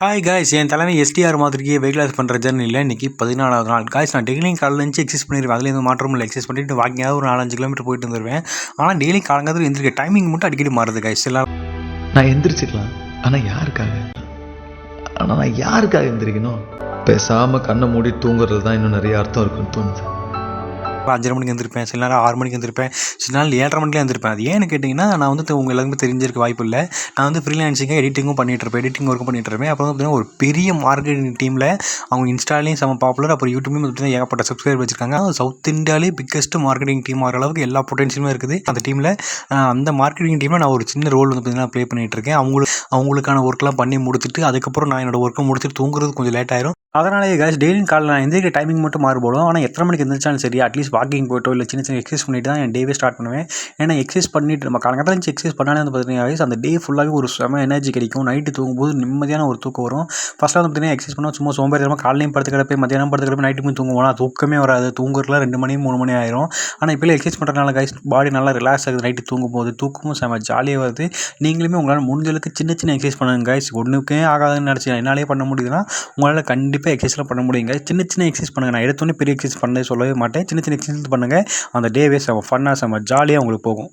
Hi guys, என் தலைமை STR மாதிரியே weight loss பண்ணுற ஜர்னியில் இன்றைக்கி 14வது நாள். காய்ஸ், நான் டெய்லியும் காலையில் இருந்துச்சு எக்ஸசைஸ் பண்ணிடுவேன். அதில் எதுவும் மாற்றமும் இல்லை. எக்ஸசைஸ் பண்ணிட்டு வாக்கிங்காக ஒரு 4-5 கிலோமீட்டர் போயிட்டு வந்துடுவேன். ஆனால் டெய்லி காலங்காலத்தில் எந்திரிக்க டைமிங் மட்டும் அடிக்கடி மாறுது காய்ஸ். எல்லாம் நான் எந்திரிச்சிக்கலாம், ஆனால் யாருக்காக எந்திரிக்கணும்? பேசாமல் கண்ணை மூடி தூங்குறது தான் இன்னும் நிறைய அர்த்தம் இருக்குன்னு தோணுது. 5:30 மணிக்கு எழுந்திருப்பேன், சில நேரம் 6 மணிக்கு எழுந்திருப்பேன், சில நாள் 7:30 மணிக்கு எழுந்திருப்பேன். அது ஏன்னு கேட்டிங்கன்னா, நான் வந்து உங்கள் எல்லாருமே தெரிஞ்சிருக்க வாய்ப்பு இல்லை. நான் வந்து ஃப்ரீலான்சிங்காக எடிட்டிங்கும் பண்ணிகிட்ருப்பேன், எடிட்டிங் ஒர்க்கும் பண்ணிகிட்ருப்பேன். அப்புறம் வந்து பார்த்திங்கன்னா ஒரு பெரிய மார்க்கெட்டிங் டீமில் அவங்க இன்ஸ்டாலையும் செம்ம பாப்புலர், அப்புறம் யூடியூப்லையும் பார்த்திங்கன்னா ஏகப்பட்ட சப்ஸ்கிரைபர் வச்சிருக்காங்க. சவுத் இந்தியாவிலே பிக்கஸ்ட் மார்க்கெட்டிங் டீம் ஆகிற அளவுக்கு எல்லா பொட்டன்ஷியலுமே இருக்குது அந்த டீமில். அந்த மார்க்கெட்டிங் டீமில் நான் ஒரு சின்ன ரோல் வந்து பார்த்திங்கன்னா ப்ளே பண்ணிகிட்ருக்கேன். அவங்களுக்கான ஒர்க்லாம் பண்ணி முடிச்சுட்டு அதுக்கப்புறம் நான் என்னோடய ஒர்க்கை முடிச்சுட்டு தூங்குறது கொஞ்சம் லேட் ஆயிரும். அதனாலே காய்ஸ், டெய்லியும் காலையில் நான் எந்திரிக்கிற டைமிங் மட்டும் மாறுபடும். ஆனால் எத்தனை மணிக்கு எந்திரிச்சாலும் சரி, அட்லீஸ்ட் வாக்கிங் போய்ட்டோ இல்லை சின்ன எக்ஸசைஸ் பண்ணிட்டு தான் என் டேவே ஸ்டார்ட் பண்ணுவேன். ஏன்னா எக்ஸசைஸ் பண்ணிட்டு நம்ம காலங்கத்தில் இருந்துச்சு எக்ஸசைஸ் பண்ணாலே வந்து பார்த்தீங்கன்னா அந்த டே ஃபுல்லாகவே ஒரு செம எனர்ஜி கிடைக்கும். நைட்டு தூங்கும்போது நிம்மதியான ஒரு தூக்கம் வரும். ஃபஸ்ட்டாக வந்து பார்த்தீங்கன்னா எக்ஸசைஸ் பண்ணால் சும்மா சோம்பேறித்தனமாக காலையும் படுத்து கிடப்பேன், மத்தியானம் படுத்து கிடப்பேன், நைட்டுக்கும் தூங்குவோம். தூக்கமே வராது. தூங்குறதுலாம் 2 மணி 3 மணி ஆயிரும். ஆனால் இப்போ எக்ஸசைஸ் பண்ணுறதுனால காய்ஸ் பாடி நல்லா ரிலாக்ஸ் ஆகுது. நைட்டு தூங்கும்போது தூக்கமும் செம ஜாலியாக வருது. நீங்களுமே உங்களால் முடிஞ்சளவுக்கு சின்ன எக்ஸசைஸ் பண்ணுங்க காய்ஸ். ஒன்றுக்கே ஆகாதுன்னு நினச்சி என்னாலே பண்ண முடியுதுன்னா உங்களால் கண்டிப்பாக எக்ஸசைஸ்லாம் பண்ண முடியுங்க. சின்ன எக்ஸசைஸ் பண்ணுங்கள். நான் எடுத்தோன்னே பெரிய எக்ஸசைஸ் பண்ணவே சொல்லவே மாட்டேன். சின்ன எக்ஸசைஸ் பண்ணுங்கள். அந்த டேவே செம ஃபன்னாக செம ஜாலியாக உங்களுக்கு போகும்.